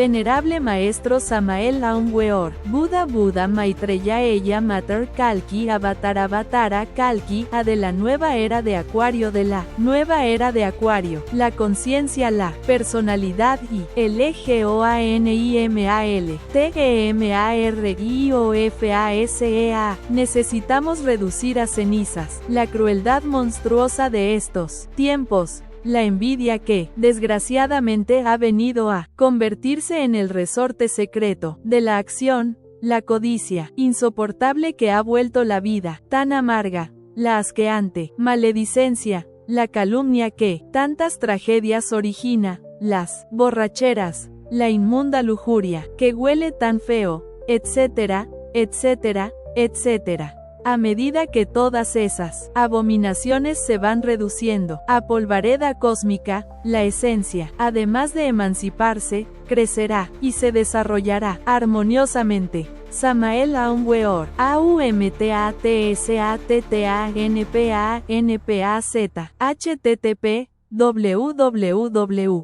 Venerable Maestro Samael Aun Weor, Buda Buda Maitreya Ella Mater Kalki Avatara Kalki, A de la nueva era de Acuario, de la nueva era de Acuario, la conciencia, la personalidad y el EGOANIMAL, TEMARIOFASEA. Necesitamos reducir a cenizas la crueldad monstruosa de estos tiempos. La envidia que, desgraciadamente, ha venido a convertirse en el resorte secreto de la acción, la codicia insoportable que ha vuelto la vida tan amarga, la asqueante maledicencia, la calumnia que tantas tragedias origina, las borracheras, la inmunda lujuria que huele tan feo, etcétera, etcétera, etcétera. A medida que todas esas abominaciones se van reduciendo a polvareda cósmica, la esencia, además de emanciparse, crecerá y se desarrollará armoniosamente. Samael Aun Weor, AUMTATSATTANPANPAZ, http www.GNOSIS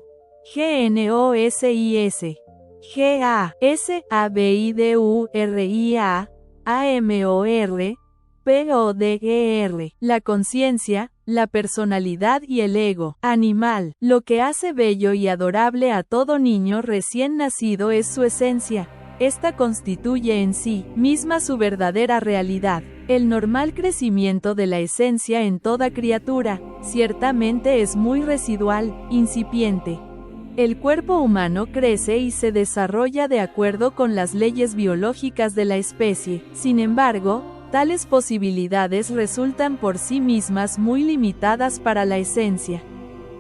PODER, la conciencia, la personalidad y el ego animal. Lo que hace bello y adorable a todo niño recién nacido es su esencia. Esta constituye en sí misma su verdadera realidad. El normal crecimiento de la esencia en toda criatura, ciertamente es muy residual, incipiente. El cuerpo humano crece y se desarrolla de acuerdo con las leyes biológicas de la especie. Sin embargo, tales posibilidades resultan por sí mismas muy limitadas para la esencia.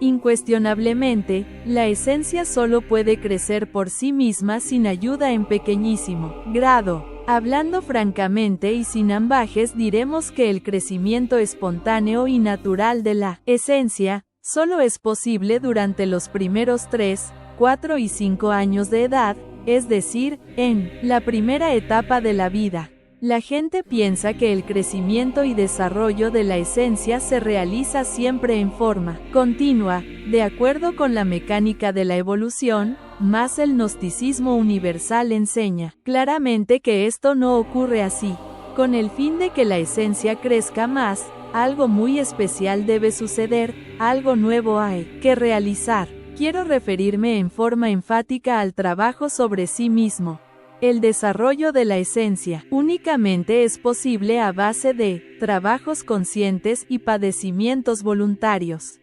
Incuestionablemente, la esencia solo puede crecer por sí misma sin ayuda en pequeñísimo grado. Hablando francamente y sin ambajes, diremos que el crecimiento espontáneo y natural de la esencia solo es posible durante los primeros 3, 4 y 5 años de edad, es decir, en la primera etapa de la vida. La gente piensa que el crecimiento y desarrollo de la esencia se realiza siempre en forma continua, de acuerdo con la mecánica de la evolución, mas el gnosticismo universal enseña claramente que esto no ocurre así. Con el fin de que la esencia crezca más, algo muy especial debe suceder, algo nuevo hay que realizar. Quiero referirme en forma enfática al trabajo sobre sí mismo. El desarrollo de la esencia únicamente es posible a base de trabajos conscientes y padecimientos voluntarios.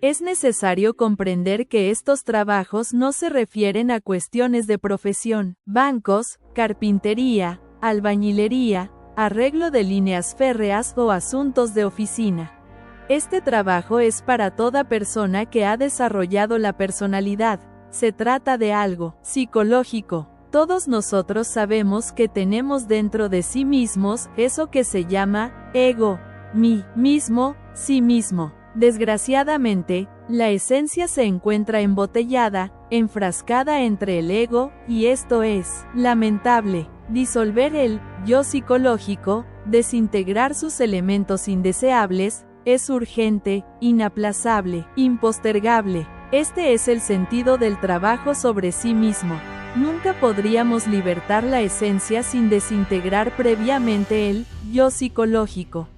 Es necesario comprender que estos trabajos no se refieren a cuestiones de profesión, bancos, carpintería, albañilería, arreglo de líneas férreas o asuntos de oficina. Este trabajo es para toda persona que ha desarrollado la personalidad. Se trata de algo psicológico. Todos nosotros sabemos que tenemos dentro de sí mismos eso que se llama ego, mí mismo, sí mismo. Desgraciadamente, la esencia se encuentra embotellada, enfrascada entre el ego, y esto es lamentable. Disolver el yo psicológico, desintegrar sus elementos indeseables, es urgente, inaplazable, impostergable. Este es el sentido del trabajo sobre sí mismo. Nunca podríamos libertar la esencia sin desintegrar previamente el yo psicológico.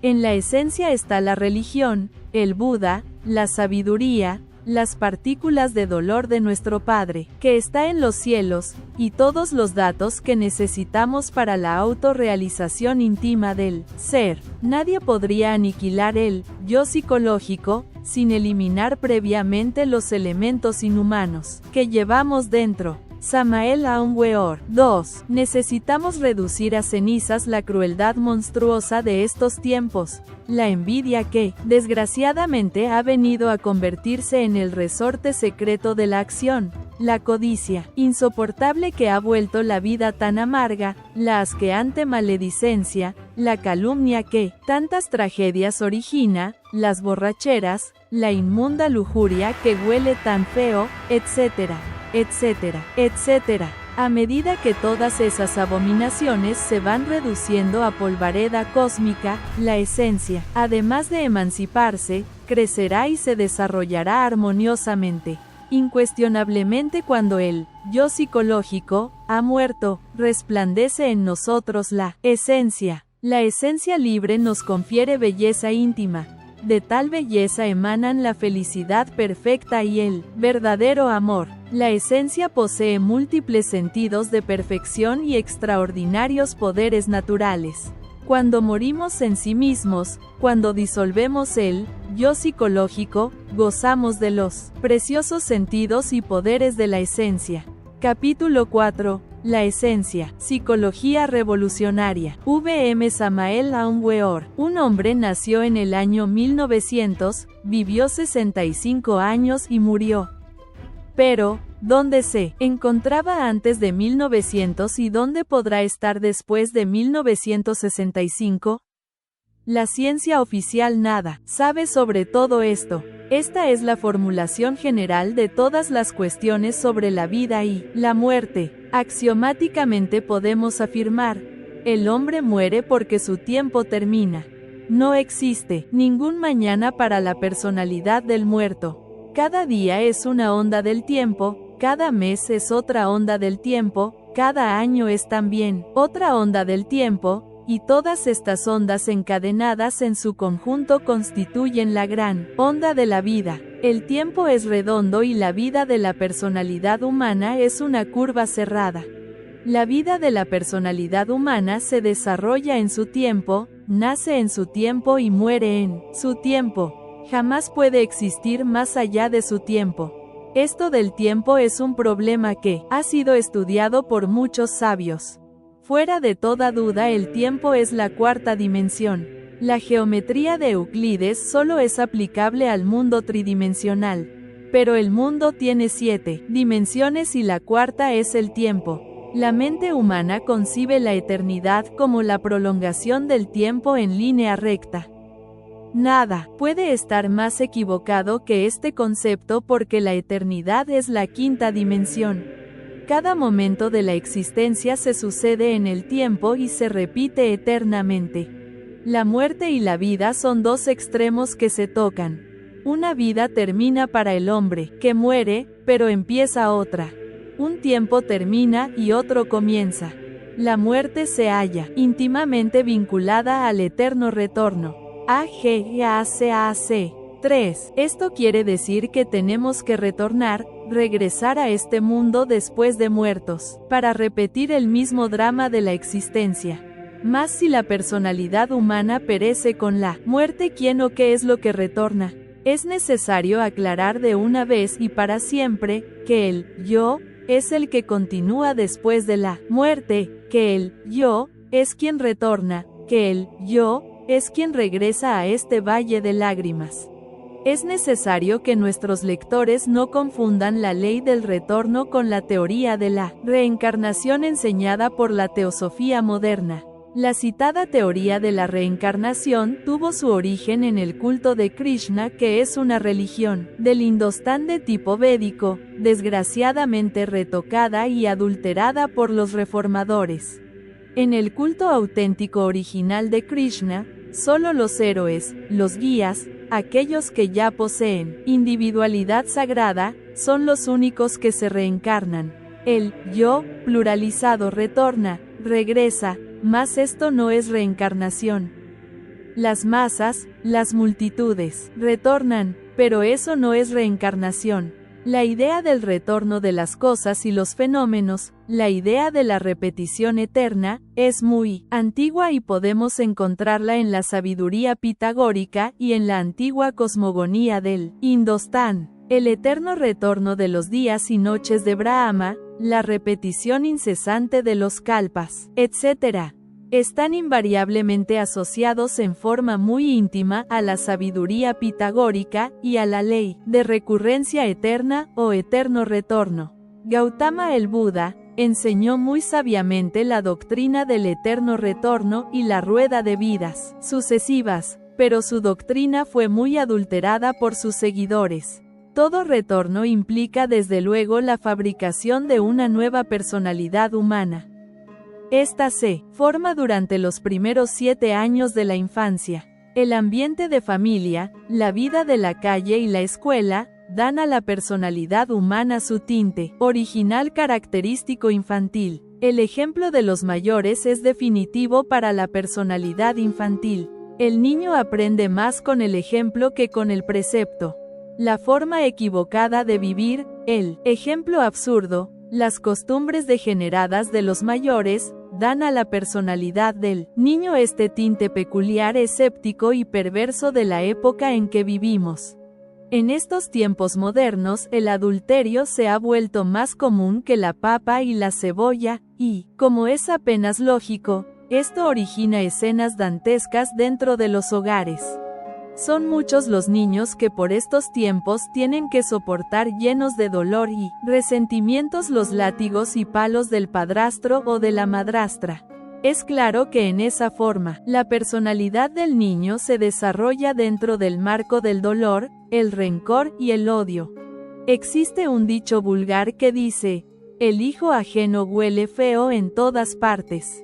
En la esencia está la religión, el Buda, la sabiduría, las partículas de dolor de nuestro Padre, que está en los cielos, y todos los datos que necesitamos para la autorrealización íntima del ser. Nadie podría aniquilar el yo psicológico sin eliminar previamente los elementos inhumanos que llevamos dentro. Samael Aun Weor. 2. Necesitamos reducir a cenizas la crueldad monstruosa de estos tiempos, la envidia que, desgraciadamente, ha venido a convertirse en el resorte secreto de la acción, la codicia insoportable que ha vuelto la vida tan amarga, la asqueante maledicencia, la calumnia que tantas tragedias origina, las borracheras, la inmunda lujuria que huele tan feo, etcétera, etcétera, etcétera. A medida que todas esas abominaciones se van reduciendo a polvareda cósmica, la esencia, además de emanciparse, crecerá y se desarrollará armoniosamente. Incuestionablemente, cuando el yo psicológico, ha muerto, resplandece en nosotros la esencia. La esencia libre nos confiere belleza íntima. De tal belleza emanan la felicidad perfecta y el verdadero amor. La esencia posee múltiples sentidos de perfección y extraordinarios poderes naturales. Cuando morimos en sí mismos, cuando disolvemos el yo psicológico, gozamos de los preciosos sentidos y poderes de la esencia. Capítulo 4. La esencia. Psicología revolucionaria. V.M. Samael Aun Weor. Un hombre nació en el año 1900, vivió 65 años y murió. Pero, ¿dónde se encontraba antes de 1900 y dónde podrá estar después de 1965? La ciencia oficial nada sabe sobre todo esto. Esta es la formulación general de todas las cuestiones sobre la vida y la muerte. Axiomáticamente podemos afirmar: el hombre muere porque su tiempo termina. No existe ningún mañana para la personalidad del muerto. Cada día es una onda del tiempo, cada mes es otra onda del tiempo, cada año es también otra onda del tiempo, y todas estas ondas encadenadas en su conjunto constituyen la gran onda de la vida. El tiempo es redondo y la vida de la personalidad humana es una curva cerrada. La vida de la personalidad humana se desarrolla en su tiempo, nace en su tiempo y muere en su tiempo. Jamás puede existir más allá de su tiempo. Esto del tiempo es un problema que ha sido estudiado por muchos sabios. Fuera de toda duda, el tiempo es la cuarta dimensión. La geometría de Euclides solo es aplicable al mundo tridimensional. Pero el mundo tiene 7 dimensiones y la cuarta es el tiempo. La mente humana concibe la eternidad como la prolongación del tiempo en línea recta. Nada puede estar más equivocado que este concepto porque la eternidad es la quinta dimensión. Cada momento de la existencia se sucede en el tiempo y se repite eternamente. La muerte y la vida son dos extremos que se tocan. Una vida termina para el hombre, que muere, pero empieza otra. Un tiempo termina y otro comienza. La muerte se halla íntimamente vinculada al eterno retorno. AGACAC 3. Esto quiere decir que tenemos que regresar a este mundo después de muertos, para repetir el mismo drama de la existencia. Mas si la personalidad humana perece con la muerte, ¿quién o qué es lo que retorna? Es necesario aclarar de una vez y para siempre, que el yo es el que continúa después de la muerte, que el yo es quien retorna, que el yo es quien regresa a este valle de lágrimas. Es necesario que nuestros lectores no confundan la ley del retorno con la teoría de la reencarnación enseñada por la teosofía moderna. La citada teoría de la reencarnación tuvo su origen en el culto de Krishna, que es una religión del Indostán de tipo védico, desgraciadamente retocada y adulterada por los reformadores. En el culto auténtico original de Krishna, solo los héroes, los guías, aquellos que ya poseen individualidad sagrada, son los únicos que se reencarnan. El yo, pluralizado, retorna, regresa, mas esto no es reencarnación. Las masas, las multitudes, retornan, pero eso no es reencarnación. La idea del retorno de las cosas y los fenómenos, la idea de la repetición eterna, es muy antigua y podemos encontrarla en la sabiduría pitagórica y en la antigua cosmogonía del Indostán. El eterno retorno de los días y noches de Brahma, la repetición incesante de los kalpas, etc., están invariablemente asociados en forma muy íntima a la sabiduría pitagórica y a la ley de recurrencia eterna o eterno retorno. Gautama el Buda enseñó muy sabiamente la doctrina del eterno retorno y la rueda de vidas sucesivas, pero su doctrina fue muy adulterada por sus seguidores. Todo retorno implica desde luego la fabricación de una nueva personalidad humana. Esta se forma durante los primeros 7 años de la infancia. El ambiente de familia, la vida de la calle y la escuela, dan a la personalidad humana su tinte original característico infantil. El ejemplo de los mayores es definitivo para la personalidad infantil. El niño aprende más con el ejemplo que con el precepto. La forma equivocada de vivir, el ejemplo absurdo, las costumbres degeneradas de los mayores, dan a la personalidad del niño este tinte peculiar, escéptico y perverso de la época en que vivimos. En estos tiempos modernos, el adulterio se ha vuelto más común que la papa y la cebolla, y, como es apenas lógico, esto origina escenas dantescas dentro de los hogares. Son muchos los niños que por estos tiempos tienen que soportar llenos de dolor y resentimientos los látigos y palos del padrastro o de la madrastra. Es claro que en esa forma, la personalidad del niño se desarrolla dentro del marco del dolor, el rencor y el odio. Existe un dicho vulgar que dice, el hijo ajeno huele feo en todas partes.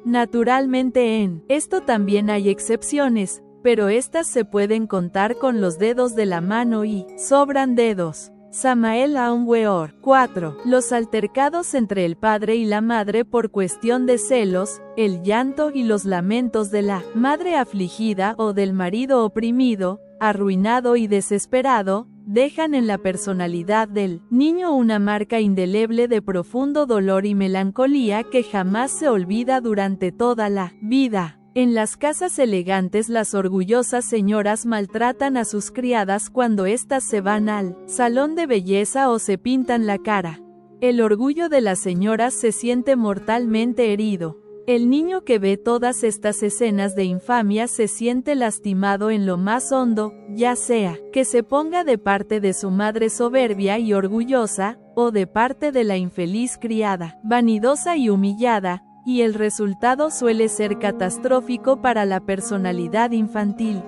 Naturalmente en esto también hay excepciones, pero estas se pueden contar con los dedos de la mano y sobran dedos. Samael Aun Weor. 4. Los altercados entre el padre y la madre por cuestión de celos, el llanto y los lamentos de la madre afligida o del marido oprimido, arruinado y desesperado, dejan en la personalidad del niño una marca indeleble de profundo dolor y melancolía que jamás se olvida durante toda la vida. En las casas elegantes las orgullosas señoras maltratan a sus criadas cuando éstas se van al salón de belleza o se pintan la cara. El orgullo de las señoras se siente mortalmente herido. El niño que ve todas estas escenas de infamia se siente lastimado en lo más hondo, ya sea que se ponga de parte de su madre soberbia y orgullosa, o de parte de la infeliz criada, vanidosa y humillada, y el resultado suele ser catastrófico para la personalidad infantil.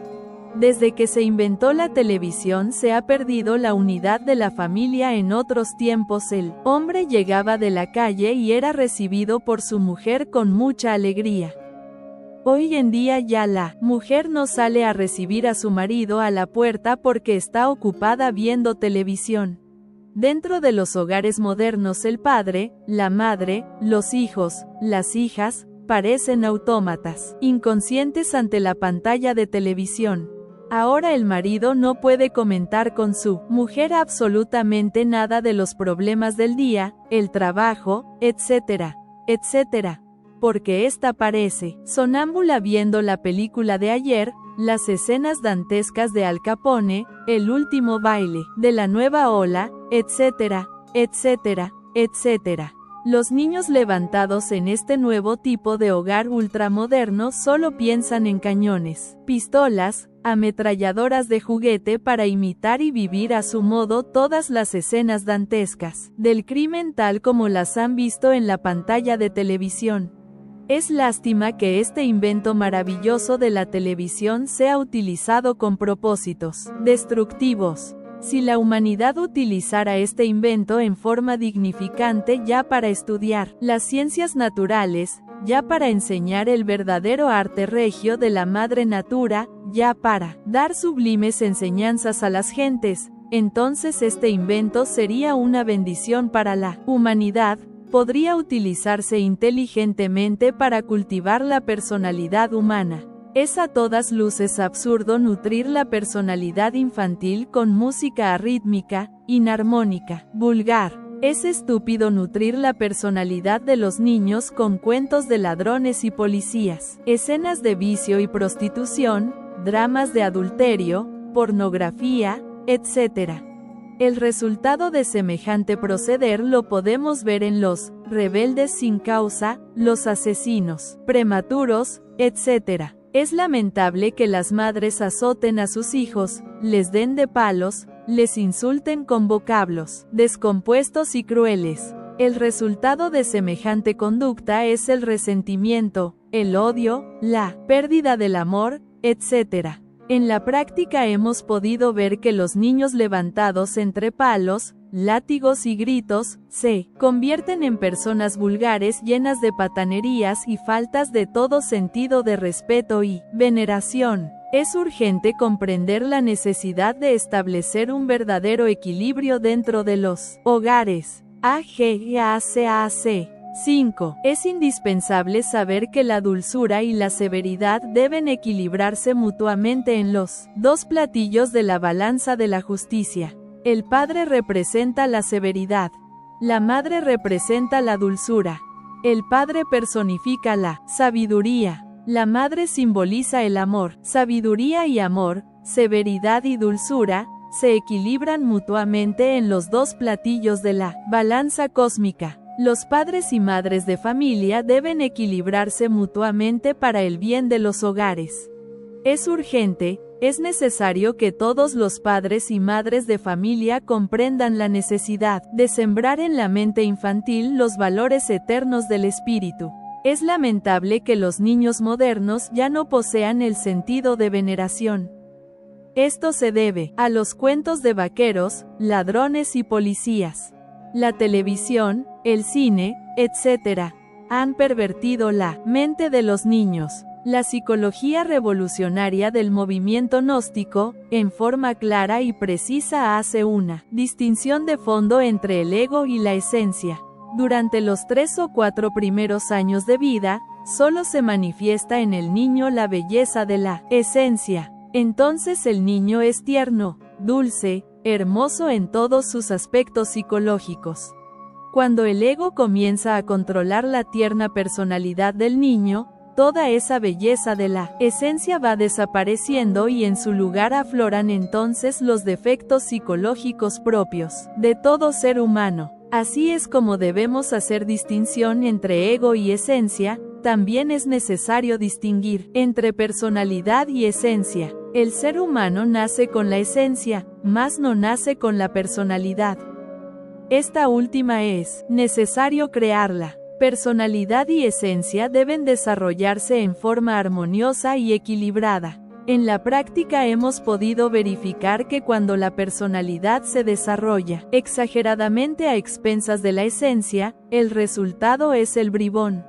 Desde que se inventó la televisión se ha perdido la unidad de la familia. En otros tiempos el hombre llegaba de la calle y era recibido por su mujer con mucha alegría. Hoy en día ya la mujer no sale a recibir a su marido a la puerta porque está ocupada viendo televisión. Dentro de los hogares modernos el padre, la madre, los hijos, las hijas, parecen autómatas, inconscientes ante la pantalla de televisión. Ahora el marido no puede comentar con su mujer absolutamente nada de los problemas del día, el trabajo, etcétera, etcétera, porque ésta parece sonámbula viendo la película de ayer, las escenas dantescas de Al Capone, el último baile de la nueva ola, etcétera, etcétera, etcétera. Los niños levantados en este nuevo tipo de hogar ultramoderno solo piensan en cañones, pistolas, ametralladoras de juguete para imitar y vivir a su modo todas las escenas dantescas del crimen tal como las han visto en la pantalla de televisión. Es lástima que este invento maravilloso de la televisión sea utilizado con propósitos destructivos. Si la humanidad utilizara este invento en forma dignificante ya para estudiar las ciencias naturales, ya para enseñar el verdadero arte regio de la madre natura, ya para dar sublimes enseñanzas a las gentes, entonces este invento sería una bendición para la humanidad. Podría utilizarse inteligentemente para cultivar la personalidad humana. Es a todas luces absurdo nutrir la personalidad infantil con música arrítmica, inarmónica, vulgar. Es estúpido nutrir la personalidad de los niños con cuentos de ladrones y policías, escenas de vicio y prostitución, dramas de adulterio, pornografía, etc. El resultado de semejante proceder lo podemos ver en los rebeldes sin causa, los asesinos prematuros, etc. Es lamentable que las madres azoten a sus hijos, les den de palos, les insulten con vocablos descompuestos y crueles. El resultado de semejante conducta es el resentimiento, el odio, la pérdida del amor, etc. En la práctica hemos podido ver que los niños levantados entre palos, látigos y gritos, se convierten en personas vulgares llenas de patanerías y faltas de todo sentido de respeto y veneración. Es urgente comprender la necesidad de establecer un verdadero equilibrio dentro de los hogares. AGACAC. 5. Es indispensable saber que la dulzura y la severidad deben equilibrarse mutuamente en los dos platillos de la balanza de la justicia. El padre representa la severidad. La madre representa la dulzura. El padre personifica la sabiduría. La madre simboliza el amor. Sabiduría y amor, severidad y dulzura, se equilibran mutuamente en los dos platillos de la balanza cósmica. Los padres y madres de familia deben equilibrarse mutuamente para el bien de los hogares. Es urgente, es necesario que todos los padres y madres de familia comprendan la necesidad de sembrar en la mente infantil los valores eternos del espíritu. Es lamentable que los niños modernos ya no posean el sentido de veneración. Esto se debe a los cuentos de vaqueros, ladrones y policías. La televisión, el cine, etc., han pervertido la mente de los niños. La psicología revolucionaria del movimiento gnóstico, en forma clara y precisa, hace una distinción de fondo entre el ego y la esencia. Durante los 3 o 4 primeros años de vida, solo se manifiesta en el niño la belleza de la esencia. Entonces el niño es tierno, dulce, hermoso en todos sus aspectos psicológicos. Cuando el ego comienza a controlar la tierna personalidad del niño, toda esa belleza de la esencia va desapareciendo y en su lugar afloran entonces los defectos psicológicos propios de todo ser humano. Así es como debemos hacer distinción entre ego y esencia. También es necesario distinguir entre personalidad y esencia. El ser humano nace con la esencia, mas no nace con la personalidad. Esta última es necesario crearla. Personalidad y esencia deben desarrollarse en forma armoniosa y equilibrada. En la práctica hemos podido verificar que cuando la personalidad se desarrolla exageradamente a expensas de la esencia, el resultado es el bribón.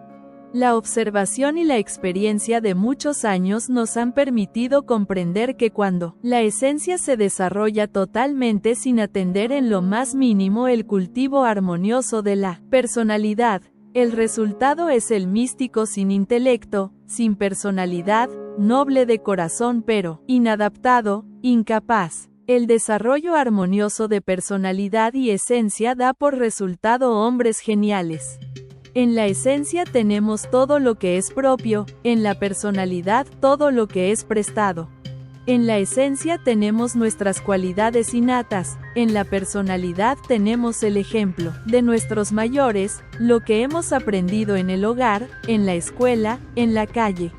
La observación y la experiencia de muchos años nos han permitido comprender que cuando la esencia se desarrolla totalmente sin atender en lo más mínimo el cultivo armonioso de la personalidad, el resultado es el místico sin intelecto, sin personalidad, noble de corazón pero inadaptado, incapaz. El desarrollo armonioso de personalidad y esencia da por resultado hombres geniales. En la esencia tenemos todo lo que es propio, en la personalidad todo lo que es prestado. En la esencia tenemos nuestras cualidades innatas, en la personalidad tenemos el ejemplo de nuestros mayores, lo que hemos aprendido en el hogar, en la escuela, en la calle.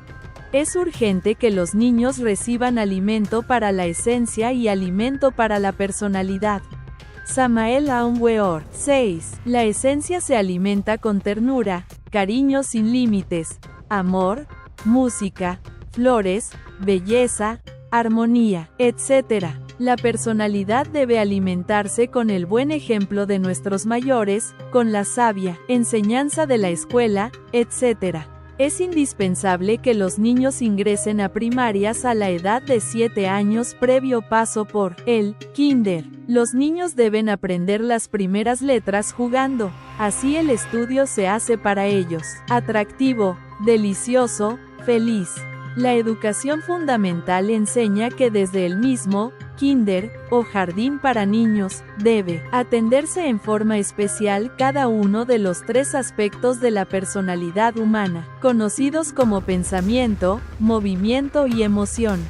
Es urgente que los niños reciban alimento para la esencia y alimento para la personalidad. Samael Aun Weor. 6. La esencia se alimenta con ternura, cariño sin límites, amor, música, flores, belleza, armonía, etc. La personalidad debe alimentarse con el buen ejemplo de nuestros mayores, con la sabia enseñanza de la escuela, etc. Es indispensable que los niños ingresen a primarias a la edad de 7 años previo paso por el kinder. Los niños deben aprender las primeras letras jugando, así el estudio se hace para ellos atractivo, delicioso, feliz. La educación fundamental enseña que desde el mismo kinder o jardín para niños debe atenderse en forma especial cada uno de los 3 aspectos de la personalidad humana, conocidos como pensamiento, movimiento y emoción.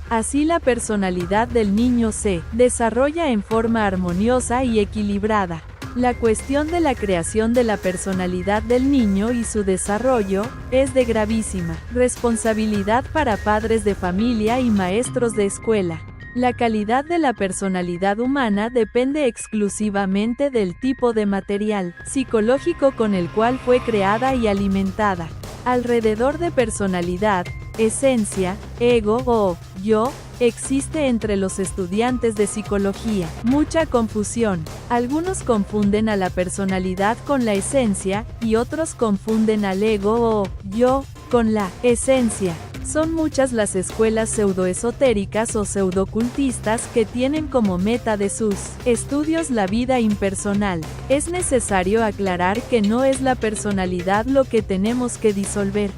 Así la personalidad del niño se desarrolla en forma armoniosa y equilibrada. La cuestión de la creación de la personalidad del niño y su desarrollo es de gravísima responsabilidad para padres de familia y maestros de escuela. La calidad de la personalidad humana depende exclusivamente del tipo de material psicológico con el cual fue creada y alimentada. Alrededor de personalidad, esencia, ego o yo, existe entre los estudiantes de psicología mucha confusión. Algunos confunden a la personalidad con la esencia, y otros confunden al ego o yo con la esencia. Son muchas las escuelas pseudoesotéricas o pseudocultistas que tienen como meta de sus estudios la vida impersonal. Es necesario aclarar que no es la personalidad lo que tenemos que disolver.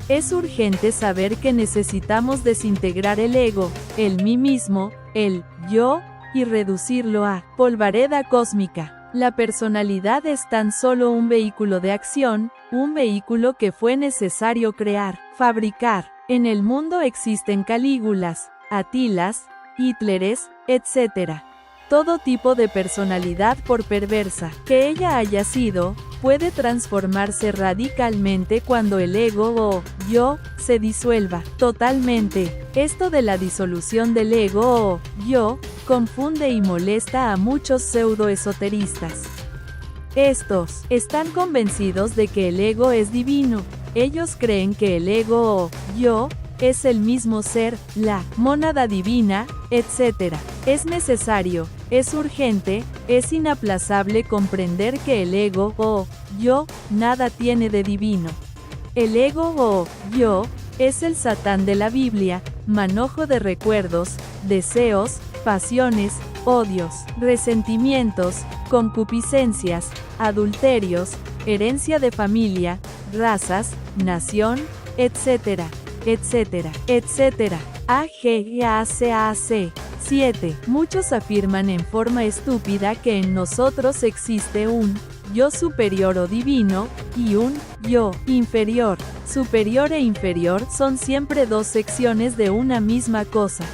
Es urgente saber que necesitamos desintegrar el ego, el mí mismo, el yo, y reducirlo a polvareda cósmica. La personalidad es tan solo un vehículo de acción, un vehículo que fue necesario crear, fabricar. En el mundo existen Calígulas, Atilas, Hitleres, etc. Todo tipo de personalidad, por perversa que ella haya sido, puede transformarse radicalmente cuando el ego o yo se disuelva totalmente. Esto de la disolución del ego o yo confunde y molesta a muchos pseudoesoteristas. Estos están convencidos de que el ego es divino. Ellos creen que el ego o yo es el mismo ser, la mónada divina, etc. Es necesario, es urgente, es inaplazable comprender que el ego o yo nada tiene de divino. El ego o yo es el Satán de la Biblia, manojo de recuerdos, deseos, pasiones, odios, resentimientos, concupiscencias, adulterios, herencia de familia, razas, nación, etc., etc., etc. AGACAC. 7. Muchos afirman en forma estúpida que en nosotros existe un yo superior o divino, y un yo inferior. Superior e inferior son siempre dos secciones de una misma cosa.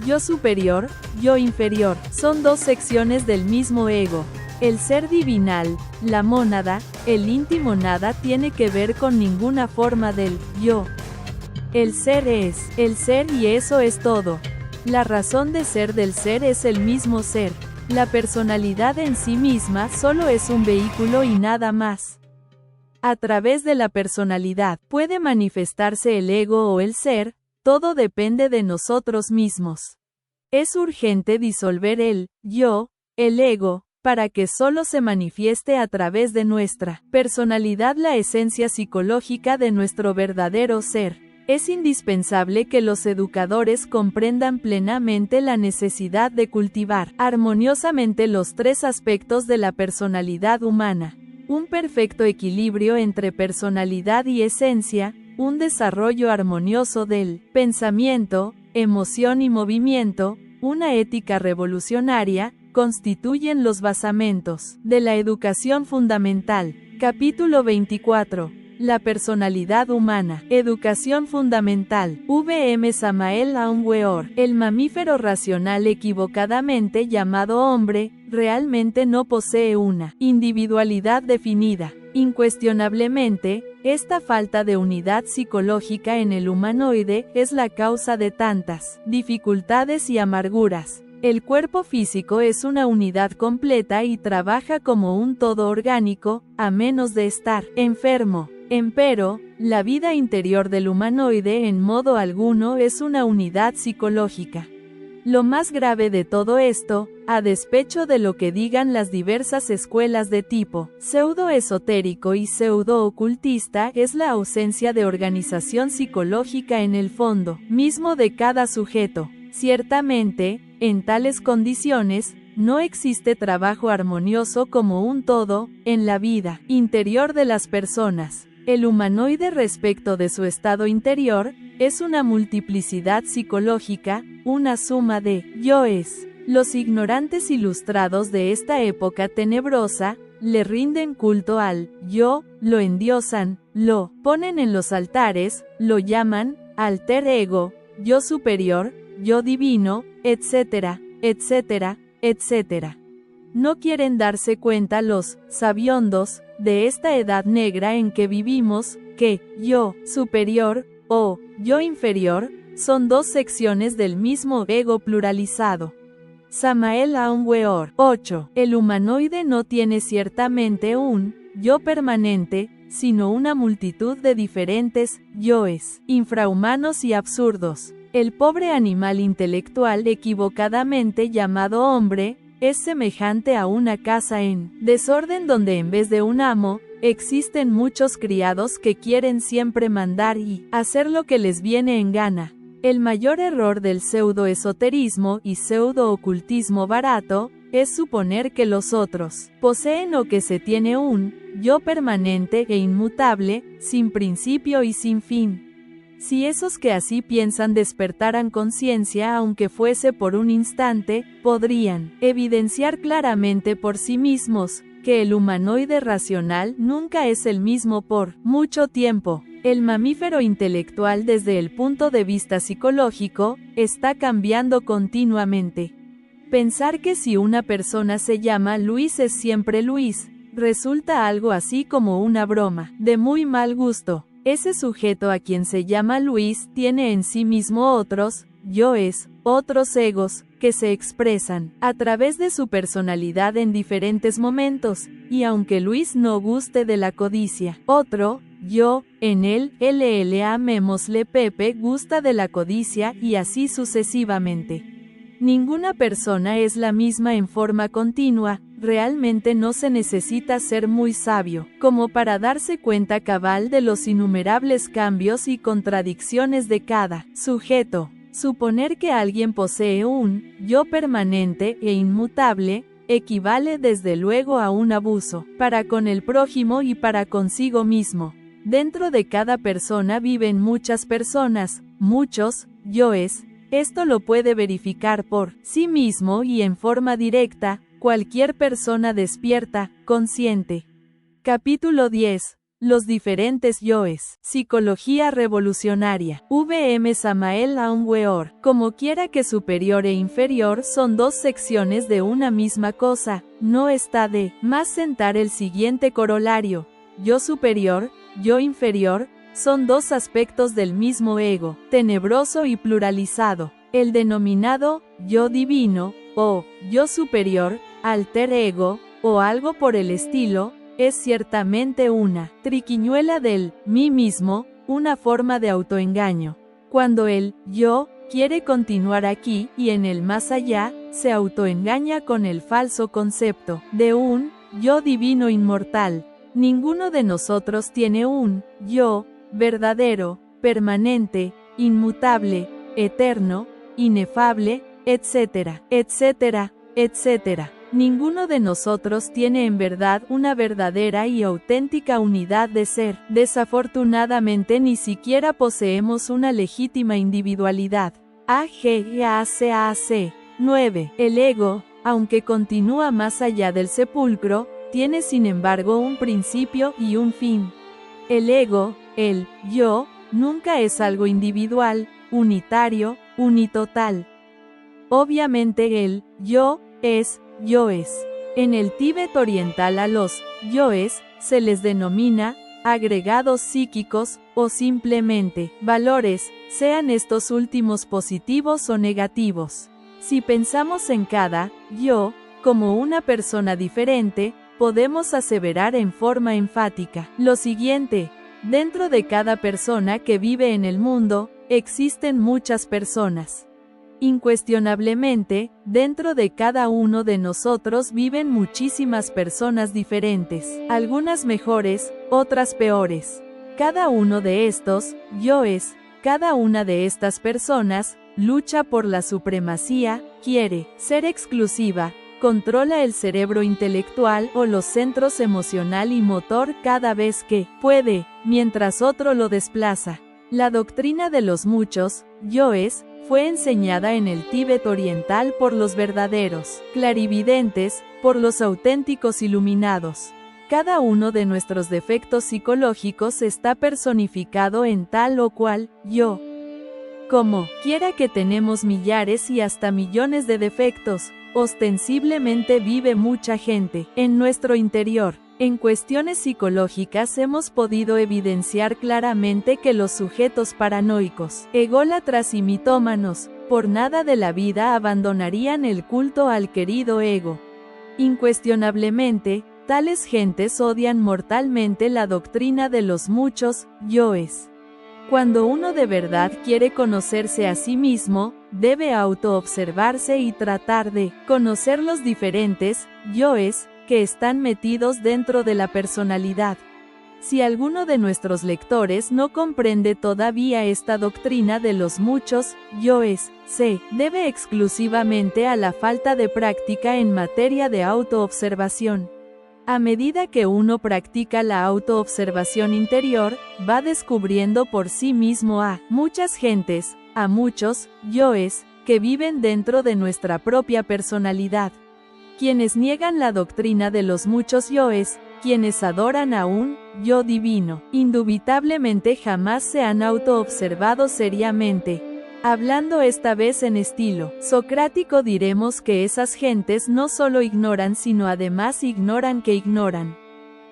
Yo superior, yo inferior, son dos secciones del mismo ego. El ser divinal, la mónada, el íntimo nada tiene que ver con ninguna forma del yo. El ser es el ser y eso es todo. La razón de ser del ser es el mismo ser. La personalidad en sí misma solo es un vehículo y nada más. A través de la personalidad puede manifestarse el ego o el ser, todo depende de nosotros mismos. Es urgente disolver el yo, el ego, para que solo se manifieste a través de nuestra personalidad la esencia psicológica de nuestro verdadero ser. Es indispensable que los educadores comprendan plenamente la necesidad de cultivar armoniosamente los tres aspectos de la personalidad humana. Un perfecto equilibrio entre personalidad y esencia, un desarrollo armonioso del pensamiento, emoción y movimiento, una ética revolucionaria, constituyen los basamentos de la educación fundamental. Capítulo 24. La personalidad humana. Educación fundamental. V.M. Samael Aun Weor. El mamífero racional equivocadamente llamado hombre, realmente no posee una individualidad definida. Incuestionablemente, esta falta de unidad psicológica en el humanoide es la causa de tantas dificultades y amarguras. El cuerpo físico es una unidad completa y trabaja como un todo orgánico, a menos de estar enfermo. Empero, la vida interior del humanoide en modo alguno es una unidad psicológica. Lo más grave de todo esto, a despecho de lo que digan las diversas escuelas de tipo pseudo-esotérico y pseudo-ocultista, es la ausencia de organización psicológica en el fondo mismo de cada sujeto. Ciertamente, en tales condiciones, no existe trabajo armonioso como un todo, en la vida interior de las personas. El humanoide respecto de su estado interior, es una multiplicidad psicológica, una suma de yoes. Los ignorantes ilustrados de esta época tenebrosa, le rinden culto al yo, lo endiosan, lo ponen en los altares, lo llaman alter ego, yo superior, yo divino, etcétera, etcétera, etcétera. No quieren darse cuenta los sabiondos de esta edad negra en que vivimos, que yo superior o yo inferior son dos secciones del mismo ego pluralizado. Samael Aun Weor. 8. El humanoide no tiene ciertamente un yo permanente, sino una multitud de diferentes yoes, infrahumanos y absurdos. El pobre animal intelectual equivocadamente llamado hombre, es semejante a una casa en desorden donde en vez de un amo, Existen muchos criados que quieren siempre mandar y hacer lo que les viene en gana. El mayor error del pseudoesoterismo y pseudo-ocultismo barato es suponer que los otros poseen o que se tiene un yo permanente e inmutable, sin principio y sin fin. Si esos que así piensan despertaran conciencia aunque fuese por un instante, podrían evidenciar claramente por sí mismos que el humanoide racional nunca es el mismo por mucho tiempo. El mamífero intelectual desde el punto de vista psicológico está cambiando continuamente. Pensar que si una persona se llama Luis es siempre Luis, resulta algo así como una broma, de muy mal gusto. Ese sujeto a quien se llama Luis tiene en sí mismo otros yoes, otros egos, que se expresan a través de su personalidad en diferentes momentos, y aunque Luis no guste de la codicia, otro yo, en él, llamémosle Pepe, gusta de la codicia y así sucesivamente. Ninguna persona es la misma en forma continua, realmente no se necesita ser muy sabio, como para darse cuenta cabal de los innumerables cambios y contradicciones de cada sujeto. Suponer que alguien posee un yo permanente e inmutable, equivale desde luego a un abuso, para con el prójimo y para consigo mismo. Dentro de cada persona viven muchas personas, muchos yoes. Esto lo puede verificar por sí mismo y en forma directa, cualquier persona despierta, consciente. Capítulo 10. Los diferentes yoes. Psicología revolucionaria. V.M. Samael Aun Weor. Como quiera que superior e inferior son dos secciones de una misma cosa, no está de más sentar el siguiente corolario. Yo superior, yo inferior, son dos aspectos del mismo ego, tenebroso y pluralizado. El denominado yo divino, o yo superior, alter ego, o algo por el estilo, es ciertamente una triquiñuela del mí mismo, una forma de autoengaño. Cuando el yo quiere continuar aquí y en el más allá, se autoengaña con el falso concepto de un yo divino inmortal. Ninguno de nosotros tiene un yo verdadero, permanente, inmutable, eterno, inefable, etcétera, etcétera, etcétera. Ninguno de nosotros tiene en verdad una verdadera y auténtica unidad de ser. Desafortunadamente ni siquiera poseemos una legítima individualidad. AGACAC. 9. El ego, aunque continúa más allá del sepulcro, tiene sin embargo un principio y un fin. El ego, el yo, nunca es algo individual, unitario, unitotal. Obviamente el yo es yoes. En el Tíbet oriental a los yoes se les denomina agregados psíquicos o simplemente valores, sean estos últimos positivos o negativos. Si pensamos en cada yo como una persona diferente, podemos aseverar en forma enfática lo siguiente: dentro de cada persona que vive en el mundo, existen muchas personas. Incuestionablemente, dentro de cada uno de nosotros viven muchísimas personas diferentes, algunas mejores, otras peores. Cada uno de estos yoes, cada una de estas personas, lucha por la supremacía, quiere ser exclusiva, controla el cerebro intelectual o los centros emocional y motor cada vez que puede, mientras otro lo desplaza. La doctrina de los muchos yoes fue enseñada en el Tíbet oriental por los verdaderos clarividentes, por los auténticos iluminados. Cada uno de nuestros defectos psicológicos está personificado en tal o cual yo. Como quiera que tenemos millares y hasta millones de defectos, ostensiblemente vive mucha gente en nuestro interior. En cuestiones psicológicas hemos podido evidenciar claramente que los sujetos paranoicos, ególatras y mitómanos, por nada de la vida abandonarían el culto al querido ego. Incuestionablemente, tales gentes odian mortalmente la doctrina de los muchos yoes. Cuando uno de verdad quiere conocerse a sí mismo, debe autoobservarse y tratar de conocer los diferentes yoes que están metidos dentro de la personalidad. Si alguno de nuestros lectores no comprende todavía esta doctrina de los muchos yoes, se debe exclusivamente a la falta de práctica en materia de autoobservación. A medida que uno practica la autoobservación interior, va descubriendo por sí mismo a muchas gentes, a muchos yoes, que viven dentro de nuestra propia personalidad. Quienes niegan la doctrina de los muchos yoes, quienes adoran a un yo divino, indubitablemente jamás se han autoobservado seriamente. Hablando esta vez en estilo socrático, diremos que esas gentes no solo ignoran sino además ignoran que ignoran.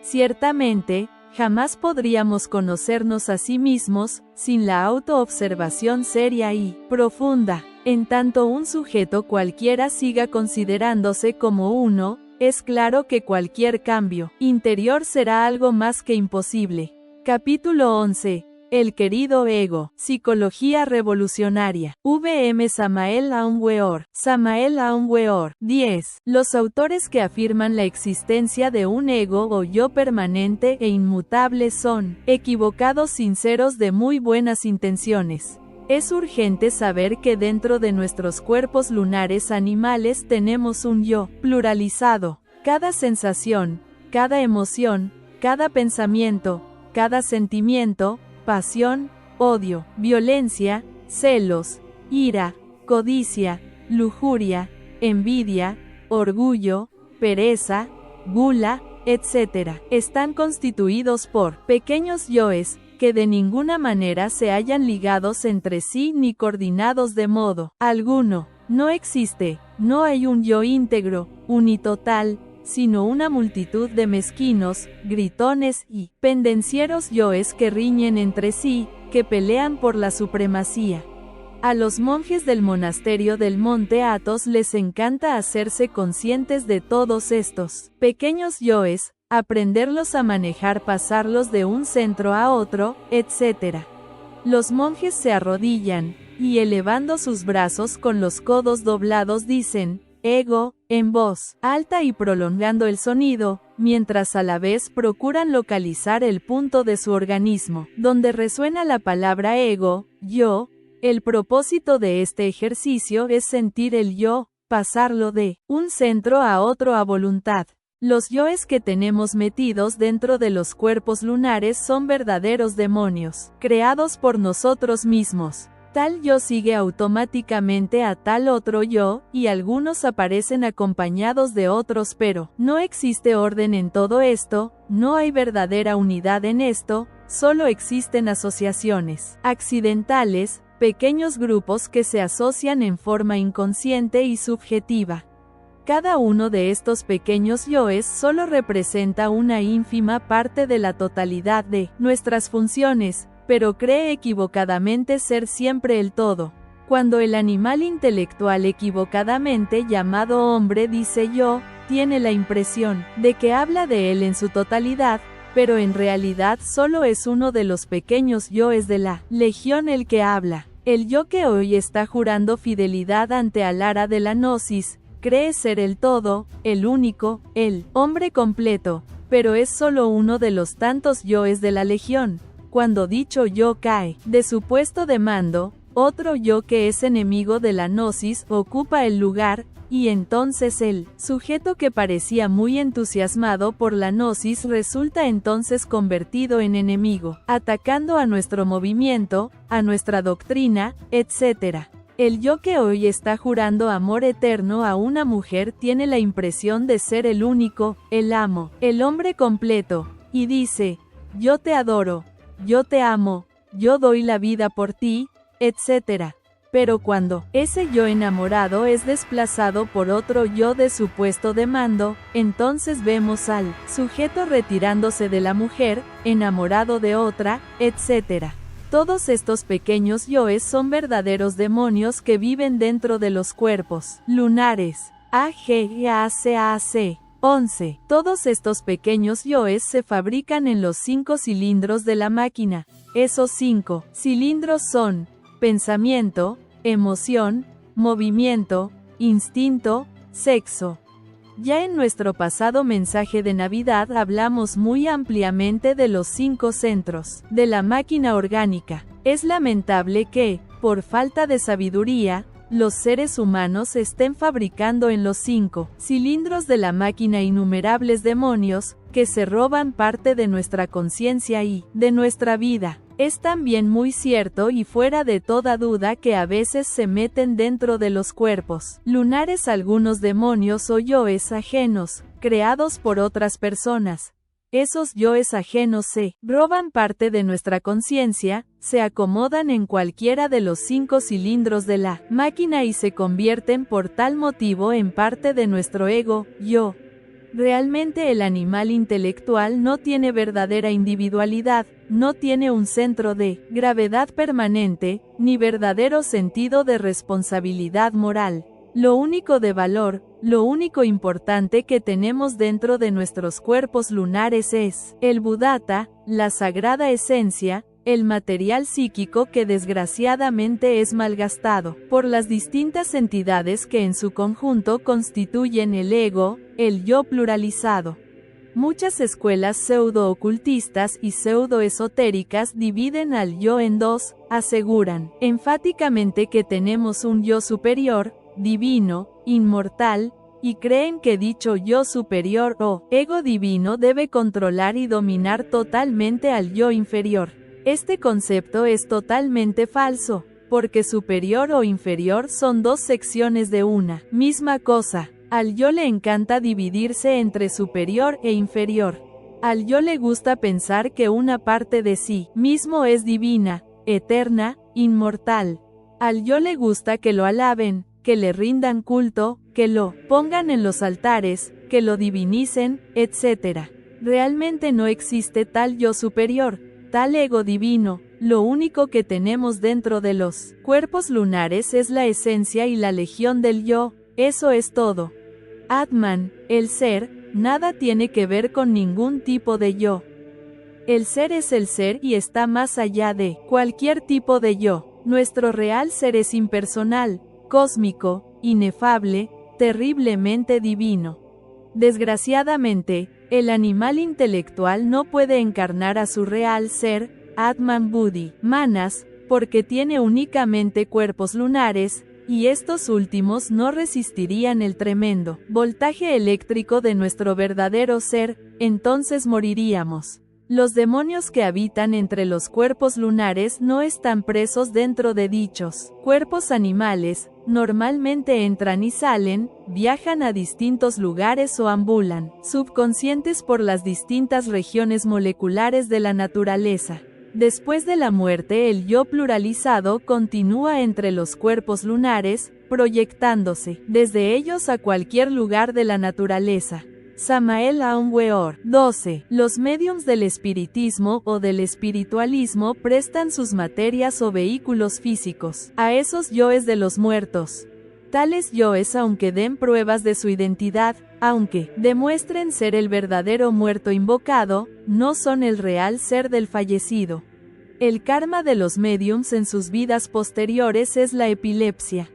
Ciertamente, jamás podríamos conocernos a sí mismos sin la autoobservación seria y profunda. En tanto un sujeto cualquiera siga considerándose como uno, es claro que cualquier cambio interior será algo más que imposible. Capítulo 11. El querido ego. Psicología revolucionaria. V.M. Samael Aun Weor. Samael Aun Weor. 10. Los autores que afirman la existencia de un ego o yo permanente e inmutable son equivocados sinceros de muy buenas intenciones. Es urgente saber que dentro de nuestros cuerpos lunares animales tenemos un yo pluralizado. Cada sensación, cada emoción, cada pensamiento, cada sentimiento, pasión, odio, violencia, celos, ira, codicia, lujuria, envidia, orgullo, pereza, gula, etc. Están constituidos por pequeños yoes, que de ninguna manera se hallan ligados entre sí ni coordinados de modo alguno. No existe, no hay un yo íntegro, unitotal, sino una multitud de mezquinos, gritones y pendencieros yoes que riñen entre sí, que pelean por la supremacía. A los monjes del monasterio del Monte Athos les encanta hacerse conscientes de todos estos pequeños yoes, aprenderlos a manejar, pasarlos de un centro a otro, etc. Los monjes se arrodillan, y elevando sus brazos con los codos doblados dicen, ego, en voz alta y prolongando el sonido, mientras a la vez procuran localizar el punto de su organismo, donde resuena la palabra ego, yo. El propósito de este ejercicio es sentir el yo, pasarlo de un centro a otro a voluntad. Los yoes que tenemos metidos dentro de los cuerpos lunares son verdaderos demonios, creados por nosotros mismos. Tal yo sigue automáticamente a tal otro yo, y algunos aparecen acompañados de otros, pero no existe orden en todo esto, no hay verdadera unidad en esto, solo existen asociaciones accidentales, pequeños grupos que se asocian en forma inconsciente y subjetiva. Cada uno de estos pequeños yoes solo representa una ínfima parte de la totalidad de nuestras funciones, pero cree equivocadamente ser siempre el todo. Cuando el animal intelectual equivocadamente llamado hombre dice yo, tiene la impresión de que habla de él en su totalidad, pero en realidad solo es uno de los pequeños yoes de la legión el que habla. El yo que hoy está jurando fidelidad ante Alara de la Gnosis, cree ser el todo, el único, el hombre completo, pero es solo uno de los tantos yoes de la legión. Cuando dicho yo cae de su puesto de mando, otro yo que es enemigo de la gnosis ocupa el lugar, y entonces el sujeto que parecía muy entusiasmado por la gnosis resulta entonces convertido en enemigo, atacando a nuestro movimiento, a nuestra doctrina, etc. El yo que hoy está jurando amor eterno a una mujer tiene la impresión de ser el único, el amo, el hombre completo, y dice, yo te adoro, yo te amo, yo doy la vida por ti, etc. Pero cuando ese yo enamorado es desplazado por otro yo de su puesto de mando, entonces vemos al sujeto retirándose de la mujer, enamorado de otra, etc. Todos estos pequeños yoes son verdaderos demonios que viven dentro de los cuerpos lunares. AGACAC 11. Todos estos pequeños yoes se fabrican en los 5 cilindros de la máquina. Esos 5 cilindros son pensamiento, emoción, movimiento, instinto, sexo. Ya en nuestro pasado mensaje de Navidad hablamos muy ampliamente de los 5 centros de la máquina orgánica. Es lamentable que, por falta de sabiduría, los seres humanos estén fabricando en los 5 cilindros de la máquina innumerables demonios, que se roban parte de nuestra conciencia y de nuestra vida. Es también muy cierto y fuera de toda duda que a veces se meten dentro de los cuerpos lunares algunos demonios o yoes ajenos, creados por otras personas. Esos yoes ajenos se roban parte de nuestra conciencia, se acomodan en cualquiera de los 5 cilindros de la máquina y se convierten por tal motivo en parte de nuestro ego, yo. Realmente el animal intelectual no tiene verdadera individualidad, no tiene un centro de gravedad permanente, ni verdadero sentido de responsabilidad moral. Lo único de valor, lo único importante que tenemos dentro de nuestros cuerpos lunares es el Buddhata, la sagrada esencia, el material psíquico que desgraciadamente es malgastado por las distintas entidades que en su conjunto constituyen el ego, el yo pluralizado. Muchas escuelas pseudo-ocultistas y pseudo-esotéricas dividen al yo en 2, aseguran enfáticamente que tenemos un yo superior, divino, inmortal, y creen que dicho yo superior o ego divino debe controlar y dominar totalmente al yo inferior. Este concepto es totalmente falso, porque superior o inferior son 2 secciones de una misma cosa. Al yo le encanta dividirse entre superior e inferior. Al yo le gusta pensar que una parte de sí mismo es divina, eterna, inmortal. Al yo le gusta que lo alaben, que le rindan culto, que lo pongan en los altares, que lo divinicen, etc. Realmente no existe tal yo superior, tal ego divino. Lo único que tenemos dentro de los cuerpos lunares es la esencia y la legión del yo, eso es todo. Atman, el ser, nada tiene que ver con ningún tipo de yo. El ser es el ser y está más allá de cualquier tipo de yo. Nuestro real ser es impersonal, cósmico, inefable, terriblemente divino. Desgraciadamente, el animal intelectual no puede encarnar a su real ser, Atman Buddhi, Manas, porque tiene únicamente cuerpos lunares, y estos últimos no resistirían el tremendo voltaje eléctrico de nuestro verdadero ser, entonces moriríamos. Los demonios que habitan entre los cuerpos lunares no están presos dentro de dichos cuerpos animales, normalmente entran y salen, viajan a distintos lugares o ambulan, subconscientes por las distintas regiones moleculares de la naturaleza. Después de la muerte el yo pluralizado continúa entre los cuerpos lunares, proyectándose desde ellos a cualquier lugar de la naturaleza. Samael Aun Weor. 12. Los médiums del espiritismo o del espiritualismo prestan sus materias o vehículos físicos a esos yoes de los muertos. Tales yoes, aunque den pruebas de su identidad, aunque demuestren ser el verdadero muerto invocado, no son el real ser del fallecido. El karma de los médiums en sus vidas posteriores es la epilepsia.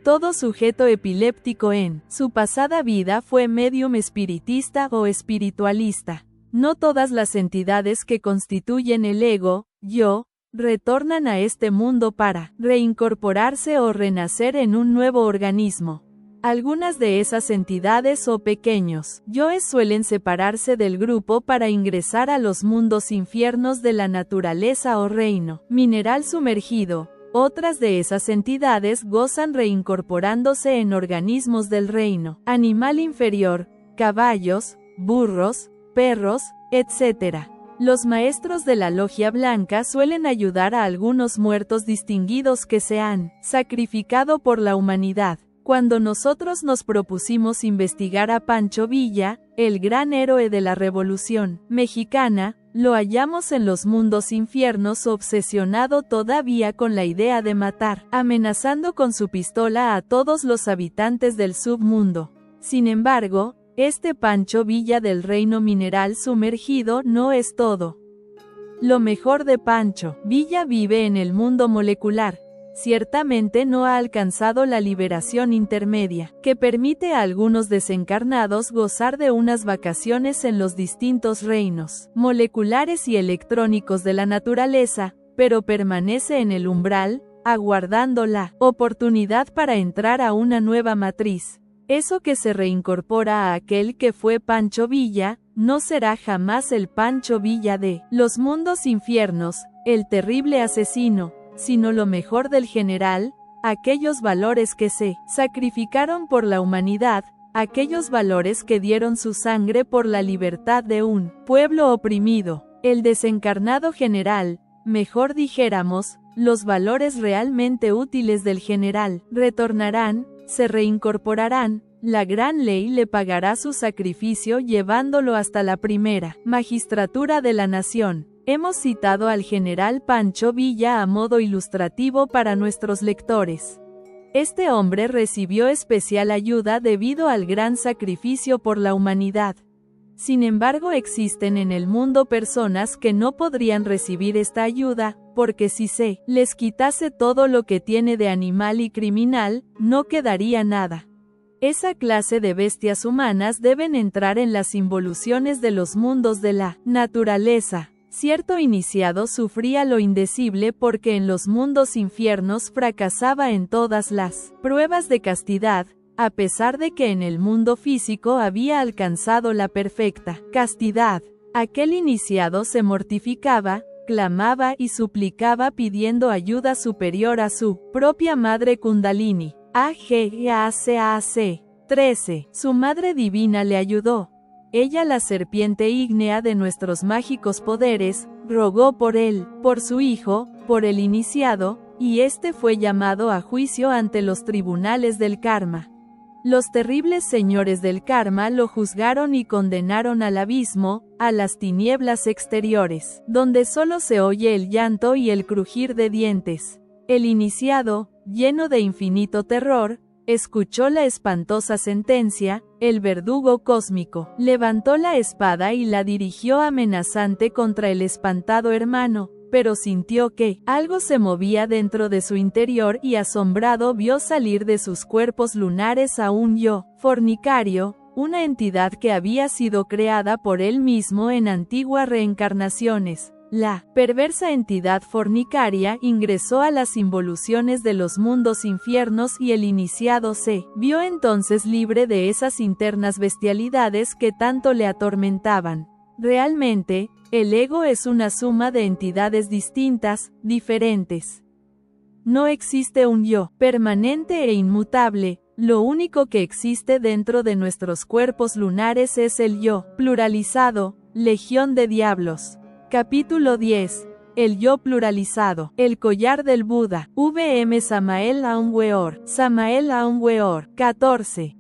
Todo sujeto epiléptico en su pasada vida fue médium espiritista o espiritualista. No todas las entidades que constituyen el ego, yo, retornan a este mundo para reincorporarse o renacer en un nuevo organismo. Algunas de esas entidades o pequeños yoes suelen separarse del grupo para ingresar a los mundos infiernos de la naturaleza o reino mineral sumergido. Otras de esas entidades gozan reincorporándose en organismos del reino animal inferior, caballos, burros, perros, etc. Los maestros de la logia blanca suelen ayudar a algunos muertos distinguidos que se han sacrificado por la humanidad. Cuando nosotros nos propusimos investigar a Pancho Villa, el gran héroe de la Revolución Mexicana, lo hallamos en los mundos infiernos obsesionado todavía con la idea de matar, amenazando con su pistola a todos los habitantes del submundo. Sin embargo, este Pancho Villa del reino mineral sumergido no es todo. Lo mejor de Pancho Villa vive en el mundo molecular. ciertamente no ha alcanzado la liberación intermedia, que permite a algunos desencarnados gozar de unas vacaciones en los distintos reinos moleculares y electrónicos de la naturaleza, pero permanece en el umbral, aguardando la oportunidad para entrar a una nueva matriz. Eso que se reincorpora a aquel que fue Pancho Villa, no será jamás el Pancho Villa de los mundos infiernos, el terrible asesino, sino lo mejor del general, aquellos valores que se sacrificaron por la humanidad, aquellos valores que dieron su sangre por la libertad de un pueblo oprimido, el desencarnado general, mejor dijéramos, los valores realmente útiles del general, retornarán, se reincorporarán, la gran ley le pagará su sacrificio llevándolo hasta la primera magistratura de la nación. Hemos citado al general Pancho Villa a modo ilustrativo para nuestros lectores. Este hombre recibió especial ayuda debido al gran sacrificio por la humanidad. Sin embargo, existen en el mundo personas que no podrían recibir esta ayuda, porque si se les quitase todo lo que tiene de animal y criminal, no quedaría nada. Esa clase de bestias humanas deben entrar en las involuciones de los mundos de la naturaleza. Cierto iniciado sufría lo indecible porque en los mundos infiernos fracasaba en todas las pruebas de castidad, a pesar de que en el mundo físico había alcanzado la perfecta castidad. Aquel iniciado se mortificaba, clamaba y suplicaba pidiendo ayuda superior a su propia madre Kundalini. AGACAC 13. Su madre divina le ayudó. Ella, la serpiente ígnea de nuestros mágicos poderes, rogó por él, por su hijo, por el iniciado, y éste fue llamado a juicio ante los tribunales del karma. Los terribles señores del karma lo juzgaron y condenaron al abismo, a las tinieblas exteriores, donde solo se oye el llanto y el crujir de dientes. El iniciado, lleno de infinito terror, escuchó la espantosa sentencia. El verdugo cósmico levantó la espada y la dirigió amenazante contra el espantado hermano, pero sintió que algo se movía dentro de su interior y asombrado vio salir de sus cuerpos lunares a un yo fornicario, una entidad que había sido creada por él mismo en antiguas reencarnaciones. La perversa entidad fornicaria ingresó a las involuciones de los mundos infiernos y el iniciado se vio entonces libre de esas internas bestialidades que tanto le atormentaban. Realmente, el ego es una suma de entidades distintas, diferentes. No existe un yo permanente e inmutable, lo único que existe dentro de nuestros cuerpos lunares es el yo pluralizado, legión de diablos. Capítulo 10. El yo pluralizado. El collar del Buda. VM Samael Aun Weor. Samael Aun Weor. 14.